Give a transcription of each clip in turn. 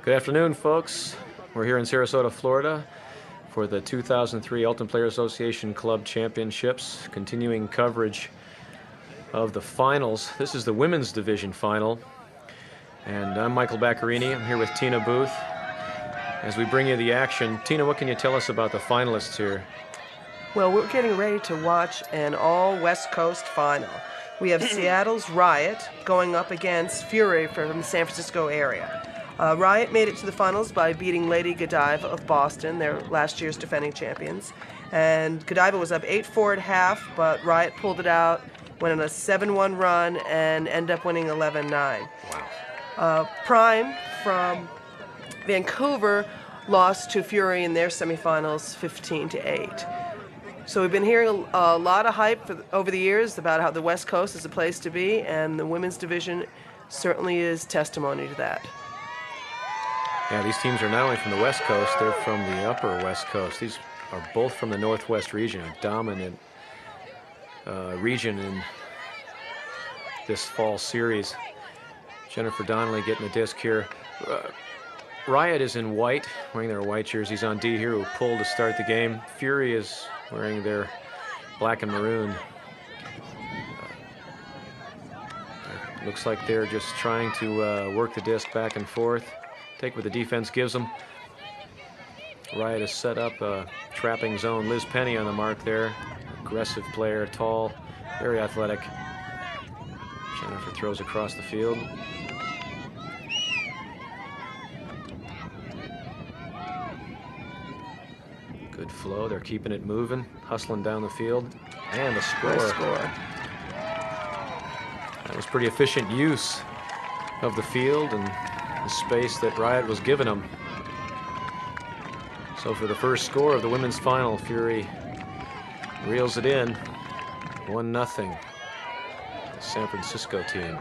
Good afternoon, folks. We're here in Sarasota, Florida for the 2003 Ultimate Player Association Club Championships, continuing coverage of the finals. This is the women's division final, and I'm Michael Baccarini. I'm here with Tina Booth as we bring you the action. Tina, what can you tell us about the finalists here? Well, we're getting ready to watch an all-West Coast final. We have Seattle's Riot going up against Fury from the San Francisco area. Riot made it to the finals by beating Lady Godiva of Boston, their last year's defending champions. And Godiva was up 8-4 at half, but Riot pulled it out, went on a 7-1 run, and ended up winning 11-9. Wow. Prime from Vancouver lost to Fury in their semifinals 15-8. So we've been hearing a lot of hype over the years about how the West Coast is a place to be, and the women's division certainly is testimony to that. Yeah, these teams are not only from the West Coast, they're from the upper West Coast. These are both from the Northwest region, a dominant region in this fall series. Jennifer Donnelly getting the disc here. Riot is in white, wearing their white jerseys. On D here, who pulled to start the game. Fury is wearing their black and maroon. Looks like they're just trying to work the disc back and forth, take what the defense gives them. Riot has set up a trapping zone. Liz Penny on the mark there. Aggressive player, tall, very athletic. Jennifer throws across the field. Good flow, they're keeping it moving, hustling down the field. And the score. Nice score. That was pretty efficient use of the field and the space that Riot was giving them. So for the first score of the women's final, Fury reels it in, 1-0. San Francisco team.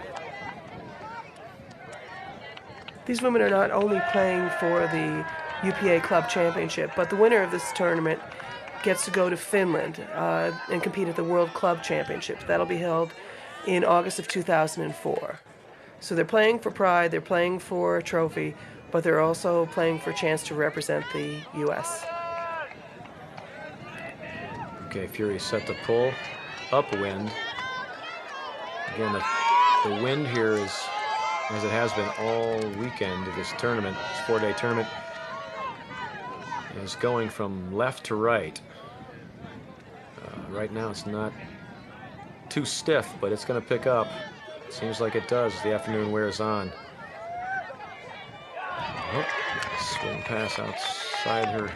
These women are not only playing for the UPA Club Championship, but the winner of this tournament gets to go to Finland and compete at the World Club Championship. That'll be held in August of 2004. So they're playing for pride, they're playing for a trophy, but they're also playing for a chance to represent the U.S. Okay, Fury set to pull, upwind. Again, the wind here is, as it has been all weekend of this tournament, this four-day tournament, is going from left to right. Right now it's not too stiff, but it's going to pick up. Seems like it does as the afternoon wears on. Oh, swing pass outside her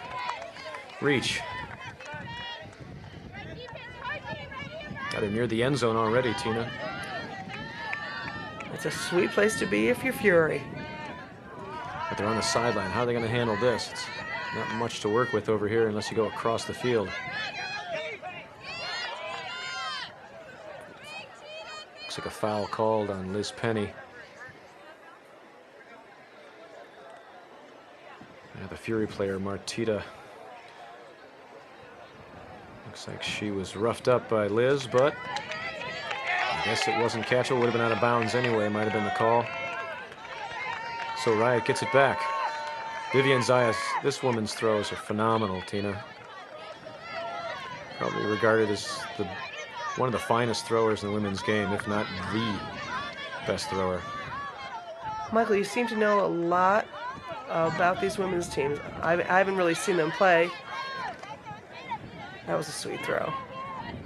reach. Got her near the end zone already, Tina. It's a sweet place to be if you're Fury. But they're on the sideline. How are they going to handle this? It's not much to work with over here unless you go across the field. Looks like a foul called on Liz Penny. Yeah, the Fury player, Martita. Looks like she was roughed up by Liz, but I guess it wasn't catchable. Would have been out of bounds anyway. Might have been the call. So Riot gets it back. Vivian Zayas, this woman's throws are phenomenal, Tina. Probably regarded as one of the finest throwers in the women's game, if not the best thrower. Michael, you seem to know a lot about these women's teams. I haven't really seen them play. That was a sweet throw.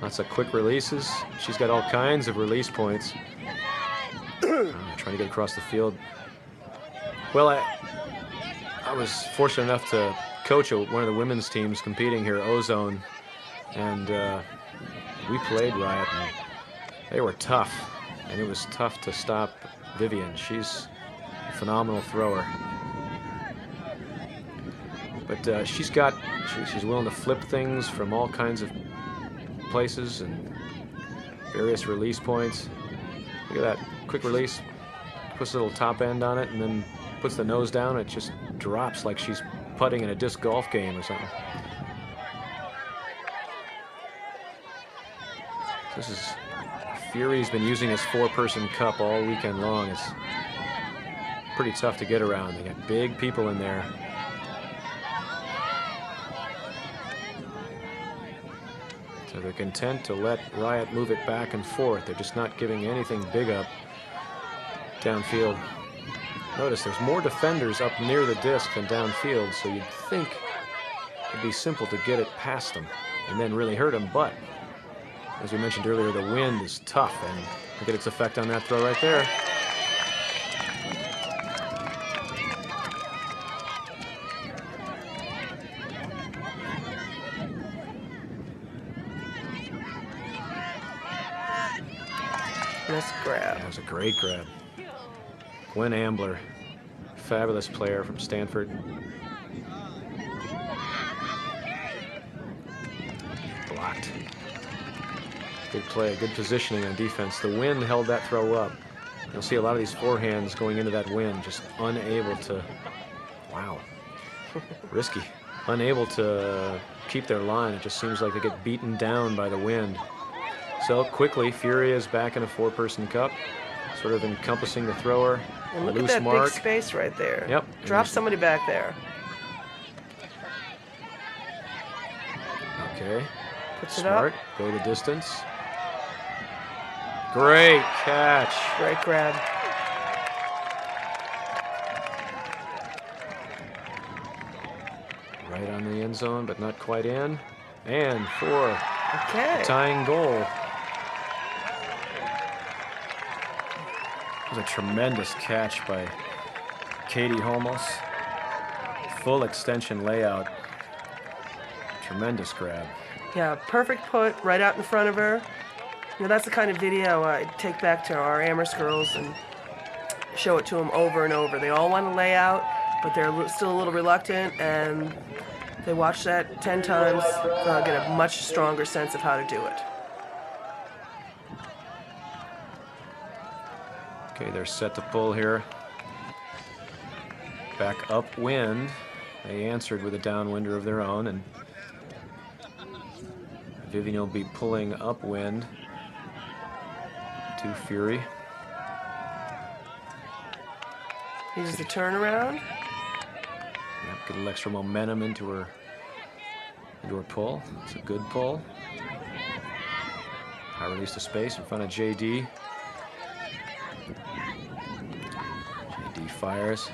Lots of quick releases. She's got all kinds of release points. Trying to get across the field. Well, I was fortunate enough to coach one of the women's teams competing here, Ozone, and we played Riot, and they were tough, and it was tough to stop Vivian. She's a phenomenal thrower. But she's willing to flip things from all kinds of places and various release points. Look at that, quick release, puts a little top end on it, and then puts the nose down. It just drops like she's putting in a disc golf game or something. This is Fury's been using his four-person cup all weekend long. pretty tough to get around. They got big people in there. So they're content to let Riot move it back and forth. They're just not giving anything big up downfield. Notice there's more defenders up near the disc than downfield, so you'd think it'd be simple to get it past them and then really hurt them. But as we mentioned earlier, the wind is tough, and look at its effect on that throw right there. Nice grab. That was a great grab. Gwen Ambler, fabulous player from Stanford. Blocked. Good play, good positioning on defense. The wind held that throw up. You'll see a lot of these forehands going into that wind, just unable to, wow, risky. Unable to keep their line. It just seems like they get beaten down by the wind. So quickly, Fury is back in a 4-person cup, sort of encompassing the thrower. And look loose at that mark. big space right there. Yep. Drop somebody back there. Okay. Puts it Smart. up. Go the distance. Great catch. Great grab. Right on the end zone, but not quite in. And for Okay. the tying goal. It was a tremendous catch by Katie Homos. Full extension layout. Tremendous grab. Yeah, perfect put right out in front of her. You know, that's the kind of video I take back to our Amherst girls and show it to them over and over. They all want to lay out, but they're still a little reluctant, and they watch that 10 times, they'll get a much stronger sense of how to do it. Okay, they're set to pull here. Back upwind. They answered with a downwinder of their own, and Vivian will be pulling upwind to Fury. Uses the turnaround. Yep, get a little extra momentum into her pull. It's a good pull. High release to space in front of J.D. J.D. fires.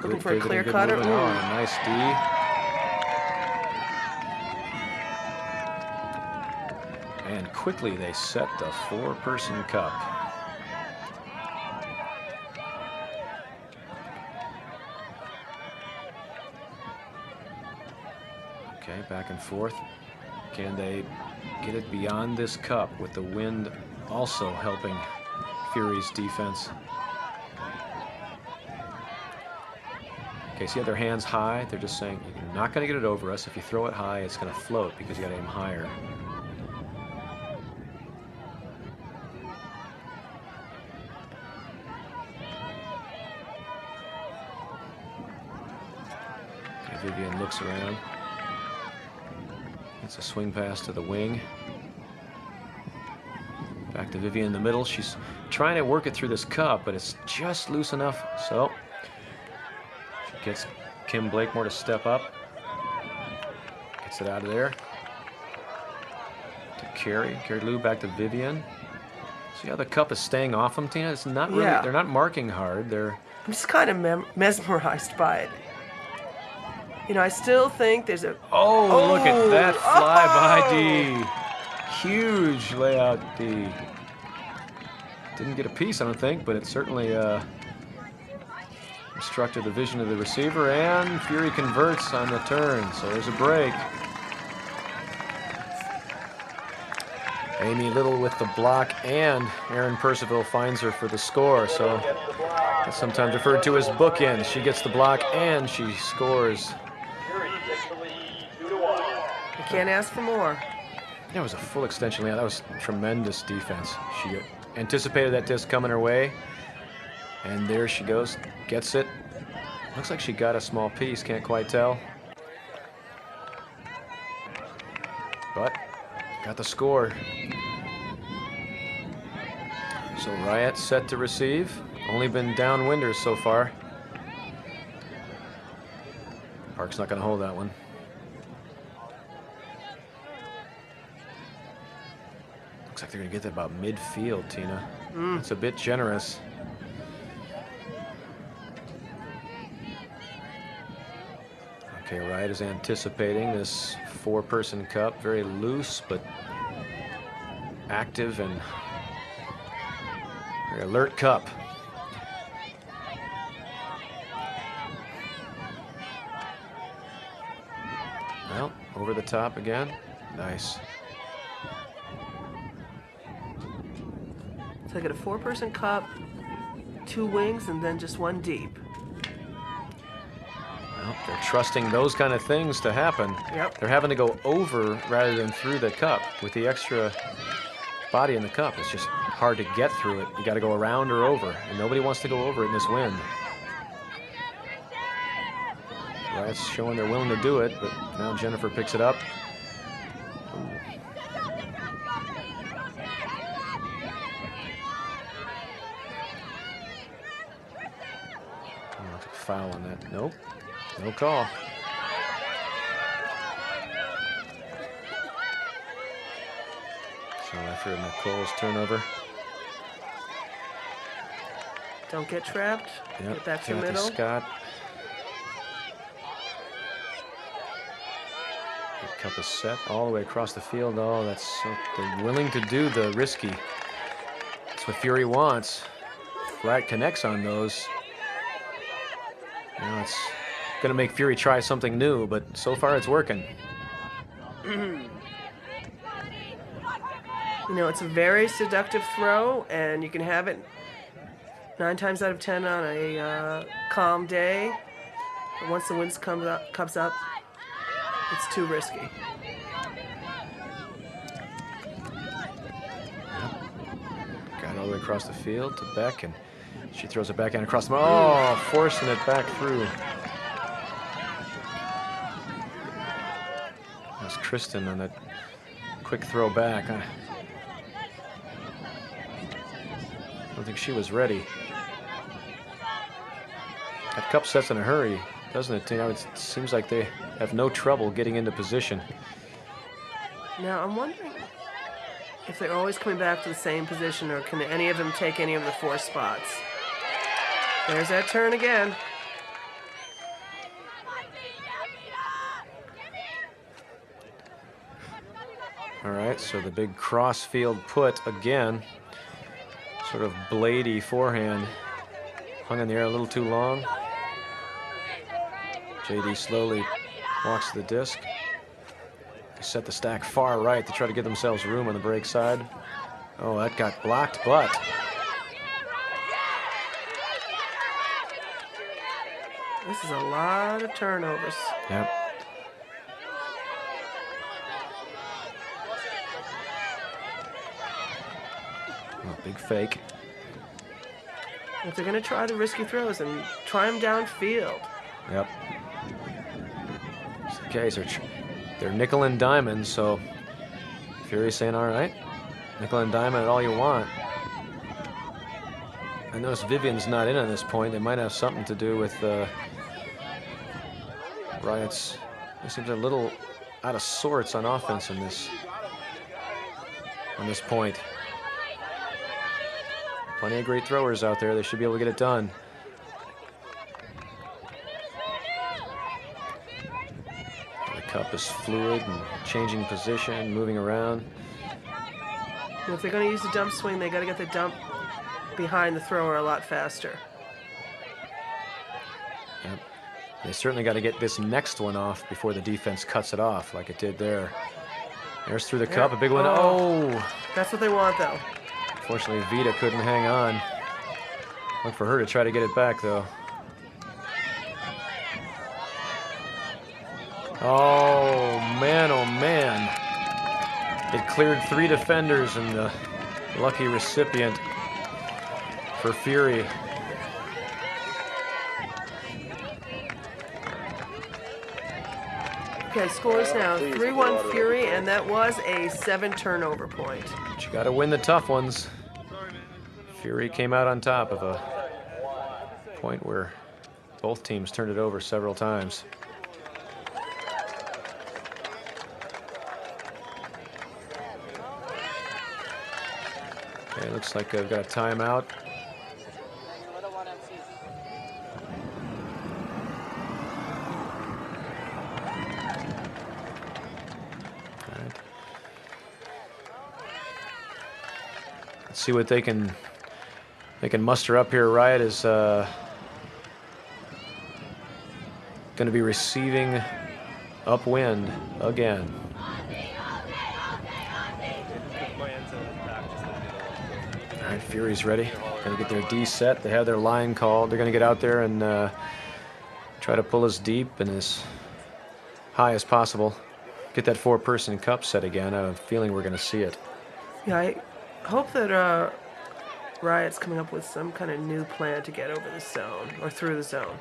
Looking for a Good clear good cutter. movement. Oh, and a nice D. And quickly they set the 4-person cup. Okay, back and forth. Can they get it beyond this cup with the wind also helping Fury's defense? Okay, see how their hands high? They're just saying, you're not going to get it over us. If you throw it high, it's going to float because you got to aim higher. Okay, Vivian looks around. It's a swing pass to the wing. Back to Vivian in the middle. She's trying to work it through this cup, but it's just loose enough. So gets Kim Blakemore to step up. Gets it out of there. To Carrie Lou back to Vivian. See how the cup is staying off them, Tina? It's not really, Yeah. they're not marking hard. They're I'm just kind of mesmerized by it. You know, I still think there's a... Oh, look at that flyby Oh! D. Huge layout D. Didn't get a piece, I don't think, but it certainly obstructed the vision of the receiver, and Fury converts on the turn, so there's a break. Amy Little with the block, and Erin Percival finds her for the score, so that's sometimes referred to as bookends. She gets the block, and she scores. You can't ask for more. That was a full extension layout. That was tremendous defense. She anticipated that disc coming her way, and there she goes, gets it. Looks like she got a small piece, can't quite tell. But got the score. So Riot set to receive. Only been downwinders so far. Park's not going to hold that one. Looks like they're going to get to about midfield, Tina. It's a bit generous. Okay, Riot is anticipating this 4-person cup. Very loose, but active and very alert cup. Well, over the top again. Nice. So I get a 4-person cup, 2 wings, and then just 1 deep. Well, they're trusting those kind of things to happen. Yep. They're having to go over rather than through the cup. With the extra body in the cup, it's just hard to get through it. You got to go around or over, and nobody wants to go over it in this wind. Riot's showing they're willing to do it, but now Jennifer picks it up. Foul on that. Nope. No call. So after Nicole's turnover. Don't get trapped. Yep. Get back to Kathy middle. Scott. The cup is set all the way across the field. Oh, that's so they're willing to do the risky. That's what Fury wants. Riot connects on those. Now it's going to make Fury try something new, but so far it's working. You know, it's a very seductive throw, and you can have it 9 times out of 10 on a calm day. But once the wind comes up, it's too risky. Got all the way across the field to Beck, and she throws it back in across the... Oh, forcing it back through. That's Kristen on that quick throw back. I don't think she was ready. That cup sets in a hurry, doesn't it? You know, it seems like they have no trouble getting into position. Now, I'm wondering if they're always coming back to the same position, or can any of them take any of the 4 spots? There's that turn again. All right, so the big cross-field put again. Sort of bladey forehand. Hung in the air a little too long. J.D. slowly walks to the disc. They set the stack far right to try to give themselves room on the break side. Oh, that got blocked, but... This is a lot of turnovers. Yep. Oh, big fake. If they're going to try the risky throws, and try them downfield. Yep. It's the case. They're nickel and diamond, so Fury's saying, all right, nickel and diamond at all you want. I notice Vivian's not in at this point. They might have something to do with Riot's. It seems a little out of sorts on offense on this point. Plenty of great throwers out there. They should be able to get it done. The cup is fluid and changing position, moving around. And if they're going to use the dump swing, they got to get the dump behind the thrower a lot faster. Yep. They certainly got to get this next one off before the defense cuts it off like it did there. There's through the cup, a big one. Oh! That's what they want, though. Unfortunately, Vita couldn't hang on. Look for her to try to get it back, though. Oh, man, oh, man. It cleared 3 defenders, and the lucky recipient for Fury. Okay, scores now 3-1 Fury, and that was a 7 turnover point. But you got to win the tough ones. Fury came out on top of a point where both teams turned it over several times. Okay, looks like I've got a timeout. Let's see what they can muster up here. Riot is going to be receiving upwind again. All right, Fury's ready. Going to get their D set. They have their line called. They're going to get out there and try to pull as deep and as high as possible. Get that 4-person cup set again. I have a feeling we're going to see it. Yeah, I hope that Riot's coming up with some kind of new plan to get over the zone or through the zone.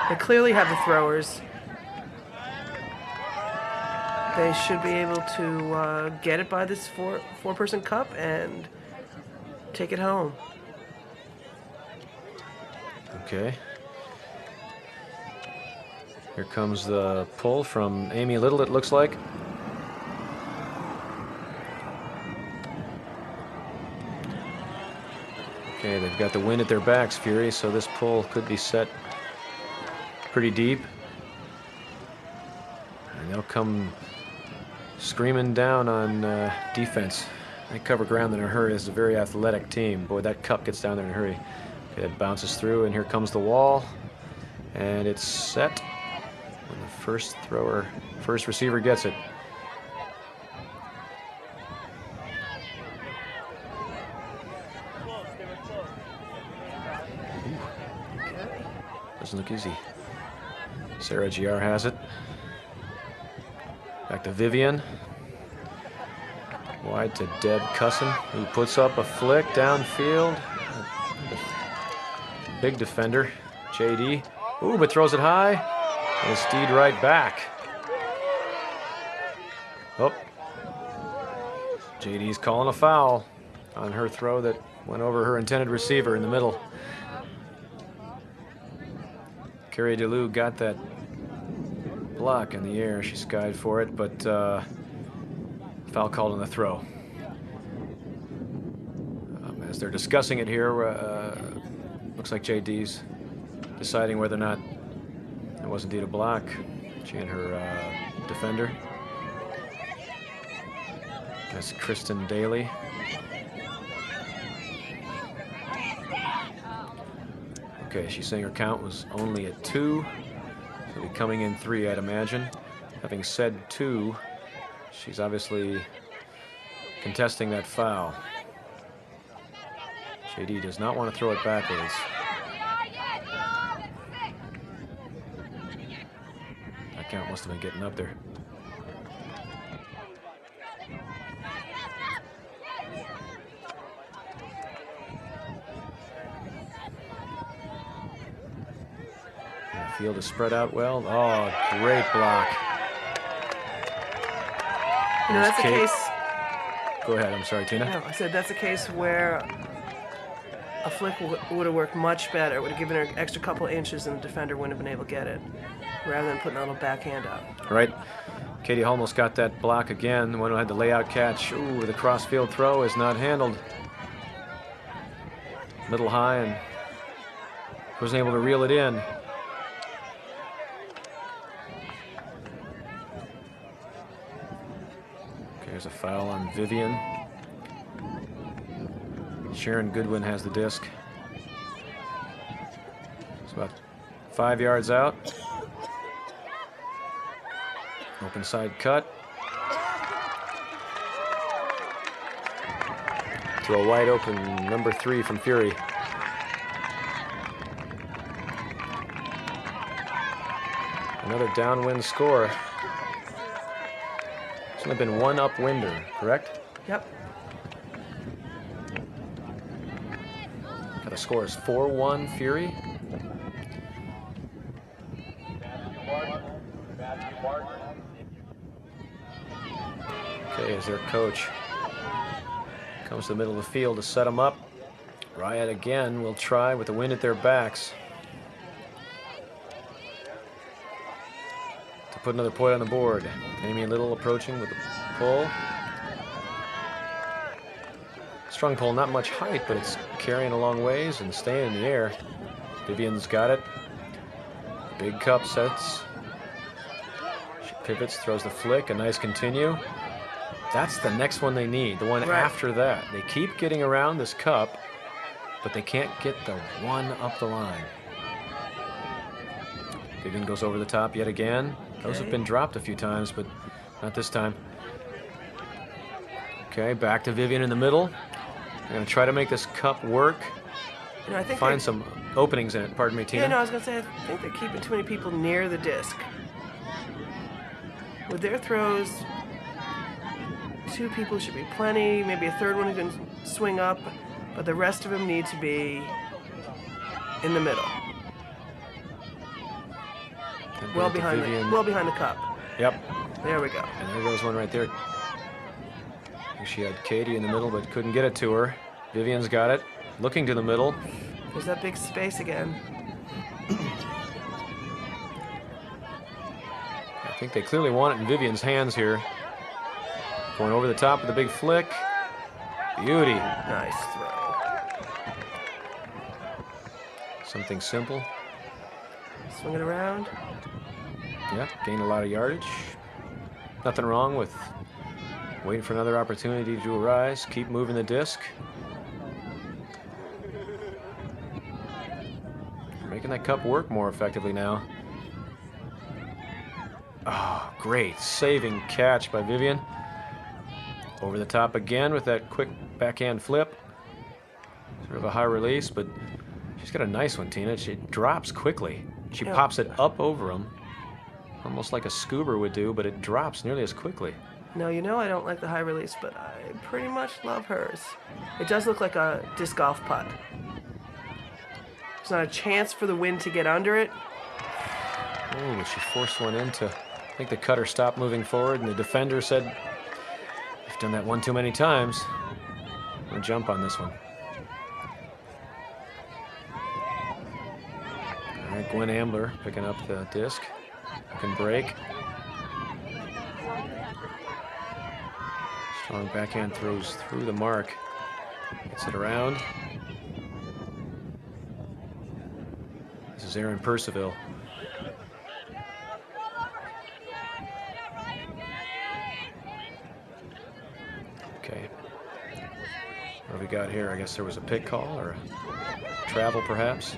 They clearly have the throwers. They should be able to get it by this four-person cup and take it home. Okay. Here comes the pull from Amy Little, it looks like. Okay, they've got the wind at their backs, Fury, so this pull could be set pretty deep. And they'll come screaming down on defense. They cover ground in a hurry. It's a very athletic team. Boy, that cup gets down there in a hurry. Okay, it bounces through, and here comes the wall. And it's set when the first receiver gets it. Doesn't look easy. Sarah GR has it. Back to Vivian. Wide to Deb Cusson, who puts up a flick downfield. Big defender, J.D. Ooh, but throws it high. And it's steed right back. Oh. J.D.'s calling a foul on her throw that went over her intended receiver in the middle. Carrie DeLu got that block in the air. She skied for it, but foul called on the throw. As they're discussing it here, looks like JD's deciding whether or not it was indeed a block. She and her defender. That's Kristen Daly. Okay, she's saying her count was only at 2. So be coming in 3, I'd imagine. Having said 2, she's obviously contesting that foul. JD does not want to throw it backwards. That count must have been getting up there. The field is spread out well. Oh, great block. You know, that's a case. Go ahead, I'm sorry, Tina. No, I said that's a case where a flick would have worked much better. It would have given her an extra couple inches and the defender wouldn't have been able to get it, rather than putting a little backhand up. Right. Katie almost got that block again. The one who had the layout catch. Ooh, the cross-field throw is not handled. Middle high and wasn't able to reel it in. Okay, there's a foul on Vivian. Sharon Goodwin has the disc. It's about 5 yards out. Open side cut. To a wide open number 3 from Fury. Another downwind score. There's only been one upwinder, correct? Yep. The score is 4-1 Fury. as their coach comes to the middle of the field to set them up. Riot again will try with the wind at their backs to put another point on the board. Amy Little approaching with the pull. Strong pull, not much height, but it's carrying a long ways and staying in the air. Vivian's got it. Big cup sets. She pivots, throws the flick, a nice continue. That's the next one they need, the one after that. They keep getting around this cup, but they can't get the one up the line. Vivian goes over the top yet again. Those have been dropped a few times, but not this time. Okay, back to Vivian in the middle. They're going to try to make this cup work. You know, I think find some openings in it. Pardon me, Tina. Yeah, no, I was going to say, I think they're keeping too many people near the disc. With their throws, 2 people should be plenty. Maybe a third one who can swing up, but the rest of them need to be in the middle. Well behind the cup. Yep. There we go. And there goes one right there. She had Katie in the middle, but couldn't get it to her. Vivian's got it. Looking to the middle. There's that big space again. I think they clearly want it in Vivian's hands here. Going over the top with a big flick. Beauty. Nice throw. Something simple. Swing it around. Yeah, gain a lot of yardage. Nothing wrong with waiting for another opportunity to arise. Keep moving the disc. Making that cup work more effectively now. Oh, great saving catch by Vivian. Over the top again with that quick backhand flip. Sort of a high release, but she's got a nice one, Tina. She drops quickly. She pops it up over him, almost like a scuba would do, but it drops nearly as quickly. No, you know I don't like the high release, but I pretty much love hers. It does look like a disc golf putt. There's not a chance for the wind to get under it. Oh, but she forced one into, I think the cutter stopped moving forward, and the defender said, "You've done that one too many times. I'm going to jump on this one." All right, Gwen Ambler picking up the disc. Can break. Strong backhand throws through the mark. Gets it around. This is Erin Percival. Okay. What do we got here? I guess there was a pick call or a travel perhaps.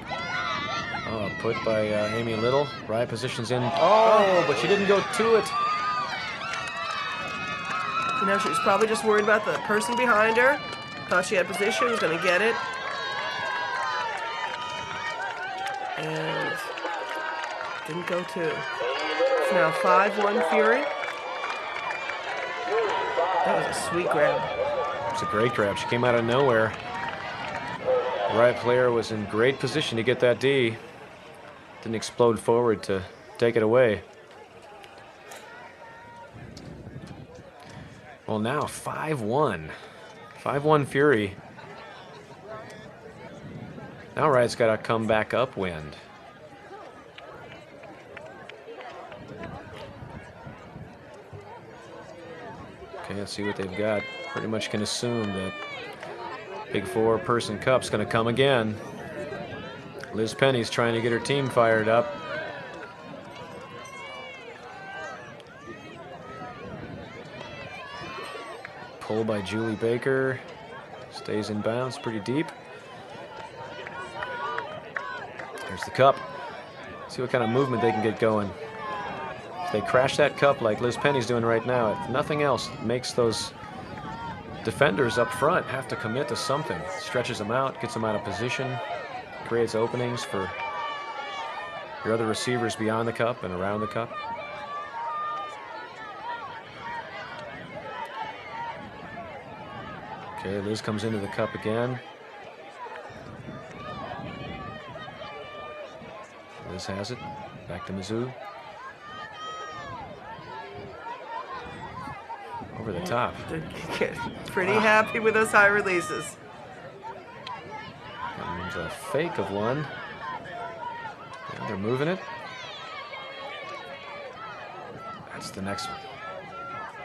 Oh, put by Amy Little. Riot positions in. Oh, but she didn't go to it. You know, she was probably just worried about the person behind her. Thought she had position, was going to get it. And didn't go to. It's now 5-1 Fury. That was a sweet grab. It was a great grab. She came out of nowhere. The Riot player was in great position to get that D. Didn't explode forward to take it away. Well, now 5-1. 5-1 Fury. Now Riot's got to come back upwind. Okay, let's see what they've got. Pretty much can assume that Big 4-person cup's going to come again. Liz Penny's trying to get her team fired up. Pull by Julie Baker. Stays in bounds pretty deep. There's the cup. See what kind of movement they can get going. If they crash that cup like Liz Penny's doing right now, if nothing else, makes those defenders up front have to commit to something. Stretches them out, gets them out of position, creates openings for your other receivers beyond the cup and around the cup. Okay, Liz comes into the cup again. Liz has it. Back to Mizzou. over the top. They're pretty happy with those high releases. There's a fake of one. And they're moving it. That's the next one.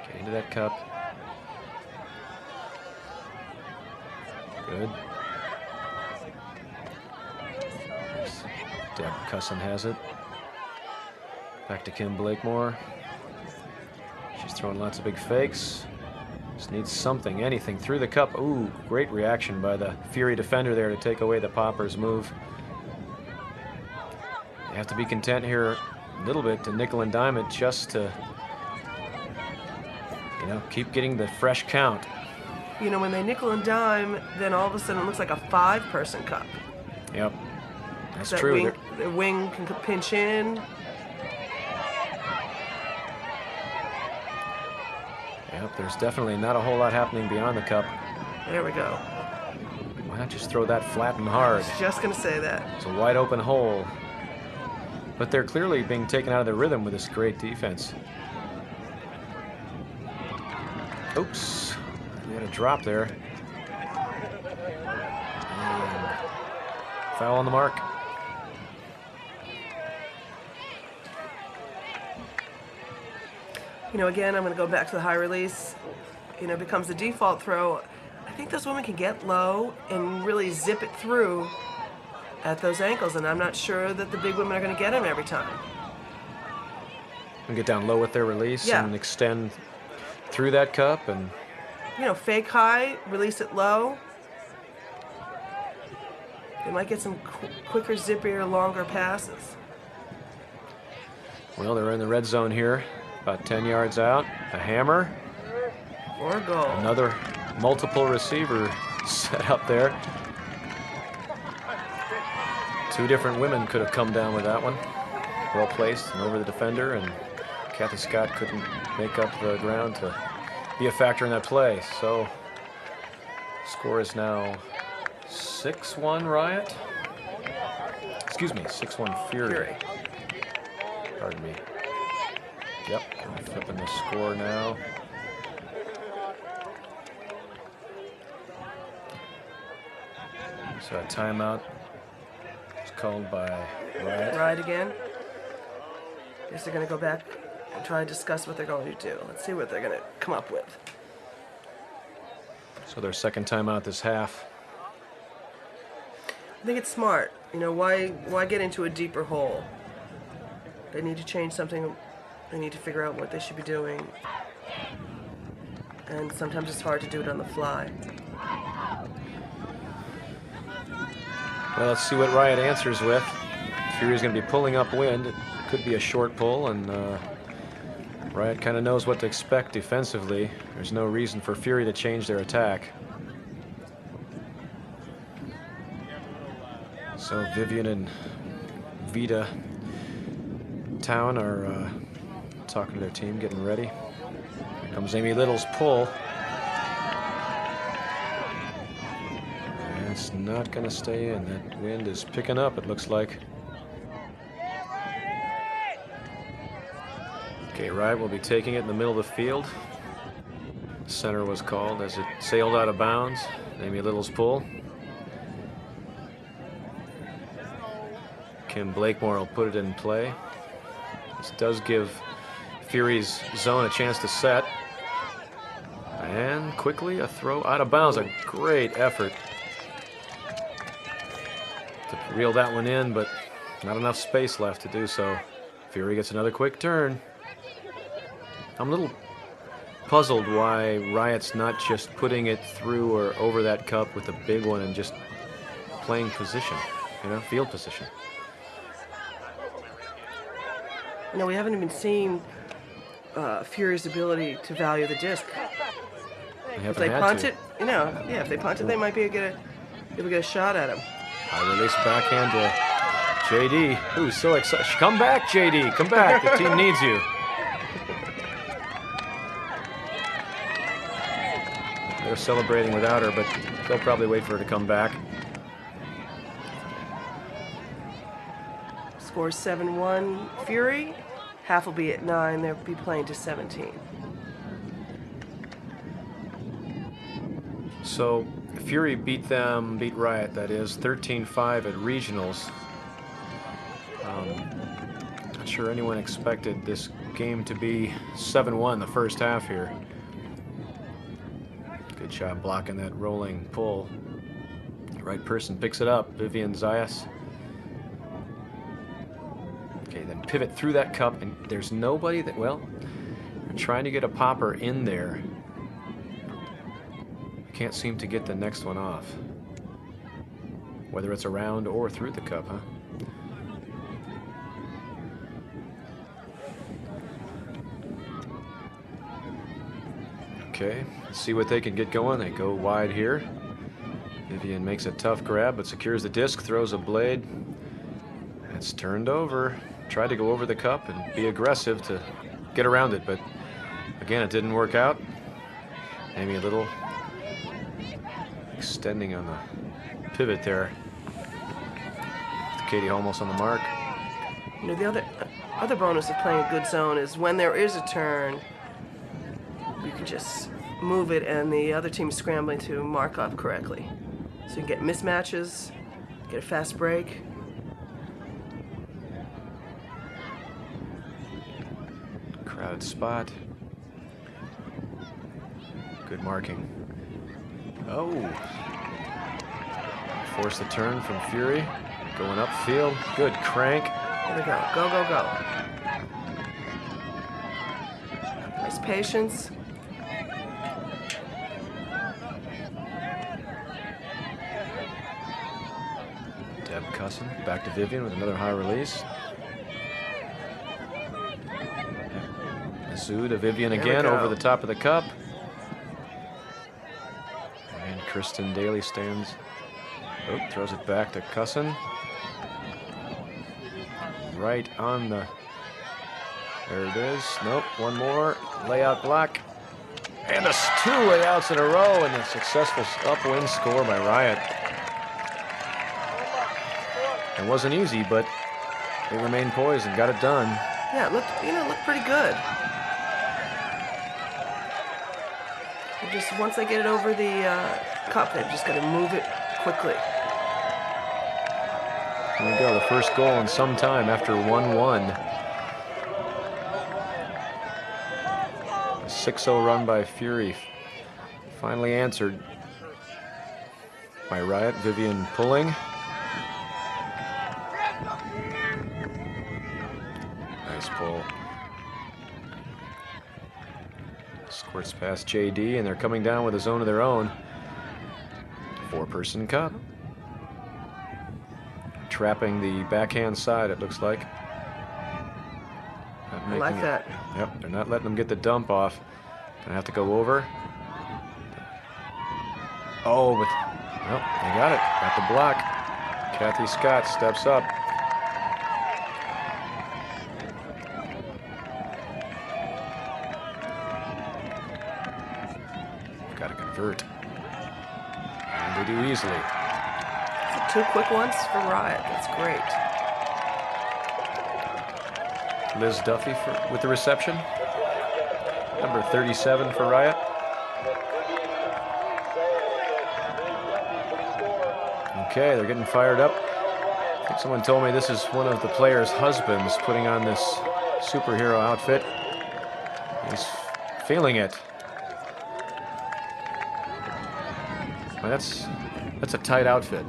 Get into that cup. Good. Deb Cusson has it. Back to Kim Blakemore. She's throwing lots of big fakes. Just needs something, anything through the cup. Ooh, great reaction by the Fury defender there to take away the Popper's move. You have to be content here a little bit to nickel and dime it just to, you know, keep getting the fresh count. You know, when they nickel and dime, then all of a sudden it looks like a 5-person cup. Yep, that's That true. The wing can pinch in. Yep, there's definitely not a whole lot happening beyond the cup. There we go. Why not just throw that flat and hard? I was just going to say that. It's a wide open hole. But they're clearly being taken out of their rhythm with this great defense. Oops. We had a drop there. And foul on the mark. You know, again, I'm going to go back to the high release. You know, it becomes the default throw. I think those women can get low and really zip it through at those ankles, and I'm not sure that the big women are going to get them every time. And get down low with their release Yeah. and extend through that cup and You know, fake high, release it low. They might get some quicker, zippier, longer passes. well, they're in the red zone here, about 10 yards out. A hammer. Or a goal. Another multiple receiver set up there. Two different women could have come down with that one. Well placed and over the defender, and Kathy Scott couldn't make up the ground to be a factor in that play. So, score is now 6-1 Riot. Excuse me, 6-1 Fury. Pardon me. Yep, I'm flipping the score now. So a timeout is called by Riot. Right again. Guess they're going to go back and try to discuss what they're going to do. Let's see what they're going to come up with. So their second timeout this half. I think it's smart. You know, why get into a deeper hole? They need to change something. They need to figure out what they should be doing. And sometimes it's hard to do it on the fly. Well, let's see what Riot answers with. Fury's going to be pulling upwind. It could be a short pull, and Riot kind of knows what to expect defensively. There's no reason for Fury to change their attack. So Vivian and Vita Town are talking to their team, getting ready. Here comes Amy Little's pull. And it's not going to stay in. That wind is picking up, it looks like. Okay, Riot will be taking it in the middle of the field. Center was called as it sailed out of bounds. Amy Little's pull. Kim Blakemore will put it in play. This does give Fury's zone a chance to set. And quickly a throw out of bounds. A great effort to reel that one in, but not enough space left to do so. Fury gets another quick turn. I'm a little puzzled why Riot's not just putting it through or over that cup with a big one and just playing position, you know, field position. You know, we haven't even seen Fury's ability to value the disc. If they punt it, you know, yeah, if they punt it, they might be able to get a shot at him. I release backhand to J.D. Ooh, so excited. Come back, J.D. Come back. The team needs you. They're celebrating without her, but they'll probably wait for her to come back. Score 7-1 Fury. Half will be at 9. They'll be playing to 17. So Fury beat Riot, that is, 13-5 at regionals. Not sure anyone expected this game to be 7-1 the first half here. Good job blocking that rolling pull. The right person picks it up, Vivian J.A.Z. Okay, then pivot through that cup, and there's nobody that, well, they're trying to get a popper in there. Can't seem to get the next one off. Whether it's around or through the cup, huh? Okay, let's see what they can get going. They go wide here. Vivian makes a tough grab, but secures the disc, throws a blade. It's turned over. Tried to go over the cup and be aggressive to get around it, but again, it didn't work out. Maybe a little extending on the pivot there. Katie almost on the mark. You know, the other bonus of playing a good zone is when there is a turn, you can just move it and the other team's scrambling to mark up correctly. So you can get mismatches, get a fast break. Crowded spot. Good marking. Oh. Force the turn from Fury. Going upfield. Good crank. There we go. Go, go, go. Nice patience. Deb Cussin back to Vivian with another high release. Zoo to Vivian again over the top of the cup. And Kristen Daly stands. Oh, throws it back to Cussin. Right on the. There it is. Nope, one more. Layout block. And two layouts in a row, and a successful upwind score by Riot. It wasn't easy, but they remained poised and got it done. Yeah, it looked pretty good. Just once they get it over the cup, they've just got to move it quickly. Here we go, the first goal in some time after 1-1. A 6-0 run by Fury, finally answered by Riot. Vivian pulling. Nice pull. Squirts past J.D. and they're coming down with a zone of their own. 4-person cup. Trapping the backhand side, it looks like. I like that. Yep, they're not letting them get the dump off. Gonna have to go over. Oh, but well, they got it. Got the block. Kathy Scott steps up. Got to convert. And they do easily. Two quick ones for Riot. That's great. Liz Duffy with the reception. Number 37 for Riot. Okay, they're getting fired up. I think someone told me this is one of the players' husbands putting on this superhero outfit. He's feeling it. Well, that's a tight outfit.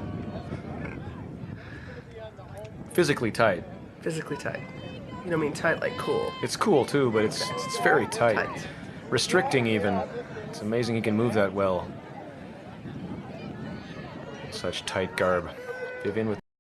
Physically tight. Physically tight. You don't mean tight like cool. It's cool too, but it's very tight. Restricting even. It's amazing he can move that well. Such tight garb. Vivian with